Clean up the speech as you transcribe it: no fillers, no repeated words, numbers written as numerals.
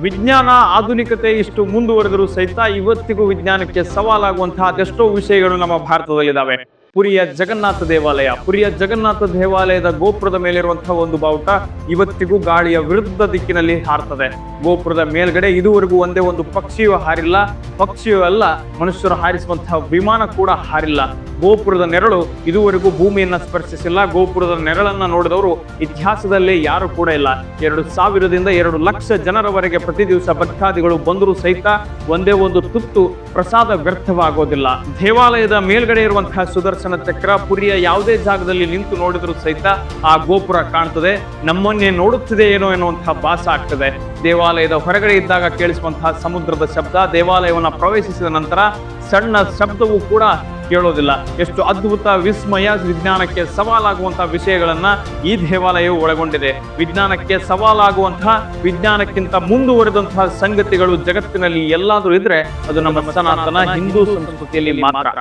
ವಿಜ್ಞಾನ ಆಧುನಿಕತೆ ಇಷ್ಟು ಮುಂದುವರೆದರೂ ಸಹಿತ ಇವತ್ತಿಗೂ ವಿಜ್ಞಾನಕ್ಕೆ ಸವಾಲಾಗುವಂತಹ ಅದೆಷ್ಟೋ ವಿಷಯಗಳು ನಮ್ಮ ಭಾರತದಲ್ಲಿದ್ದಾವೆ. ಪುರಿಯ ಜಗನ್ನಾಥ ದೇವಾಲಯದ ಗೋಪುರದ ಮೇಲಿರುವಂತಹ ಒಂದು ಬಾವುಟ ಇವತ್ತಿಗೂ ಗಾಳಿಯ ವಿರುದ್ಧ ದಿಕ್ಕಿನಲ್ಲಿ ಹಾರ್ತದೆ. ಗೋಪುರದ ಮೇಲ್ಗಡೆ ಇದುವರೆಗೂ ಒಂದೇ ಒಂದು ಪಕ್ಷಿಯೂ ಹಾರಿಲ್ಲ. ಪಕ್ಷಿಯೂ ಅಲ್ಲ, ಮನುಷ್ಯರು ಹಾರಿಸುವಂತಹ ವಿಮಾನ ಕೂಡ ಹಾರಿಲ್ಲ. ಗೋಪುರದ ನೆರಳು ಇದುವರೆಗೂ ಭೂಮಿಯನ್ನ ಸ್ಪರ್ಶಿಸಿಲ್ಲ. ಗೋಪುರದ ನೆರಳನ್ನ ನೋಡಿದವರು ಇತಿಹಾಸದಲ್ಲೇ ಯಾರು ಕೂಡ ಇಲ್ಲ. 2,000ದಿಂದ 2 ಲಕ್ಷ ಜನರವರೆಗೆ ಪ್ರತಿ ದಿವಸ ಭಕ್ತಾದಿಗಳು ಬಂದರೂ ಸಹಿತ ಒಂದೇ ಒಂದು ತುತ್ತು ಪ್ರಸಾದ ವ್ಯರ್ಥವಾಗೋದಿಲ್ಲ. ದೇವಾಲಯದ ಮೇಲ್ಗಡೆ ಇರುವಂತಹ ಸುದರ್ಶನ ಚಕ್ರ ಪುರಿಯ ಯಾವುದೇ ಜಾಗದಲ್ಲಿ ನಿಂತು ನೋಡಿದ್ರು ಸಹಿತ ಆ ಗೋಪುರ ಕಾಣ್ತದೆ. ನಮ್ಮನ್ನೇ ನೋಡುತ್ತಿದೆ ಏನೋ ಎನ್ನುವಂತಹ ಭಾಸ ಆಗ್ತದೆ. ದೇವಾಲಯದ ಹೊರಗಡೆ ಇದ್ದಾಗ ಕೇಳಿಸುವಂತಹ ಸಮುದ್ರದ ಶಬ್ದ ದೇವಾಲಯವನ್ನು ಪ್ರವೇಶಿಸಿದ ನಂತರ ಸಣ್ಣ ಶಬ್ದವೂ ಕೂಡ ಕೇಳೋದಿಲ್ಲ. ಎಷ್ಟು ಅದ್ಭುತ, ವಿಸ್ಮಯ, ವಿಜ್ಞಾನಕ್ಕೆ ಸವಾಲಾಗುವಂತಹ ವಿಷಯಗಳನ್ನ ಈ ದೇವಾಲಯವು ಒಳಗೊಂಡಿದೆ. ವಿಜ್ಞಾನಕ್ಕೆ ಸವಾಲಾಗುವಂತಹ, ವಿಜ್ಞಾನಕ್ಕಿಂತ ಮುಂದುವರೆದಂತಹ ಸಂಗತಿಗಳು ಜಗತ್ತಿನಲ್ಲಿ ಎಲ್ಲಾದ್ರೂ ಇದ್ರೆ ಅದು ನಮ್ಮ ಸನಾತನ ಹಿಂದೂ ಸಂಸ್ಕೃತಿಯಲ್ಲಿ ಮಾತ್ರ.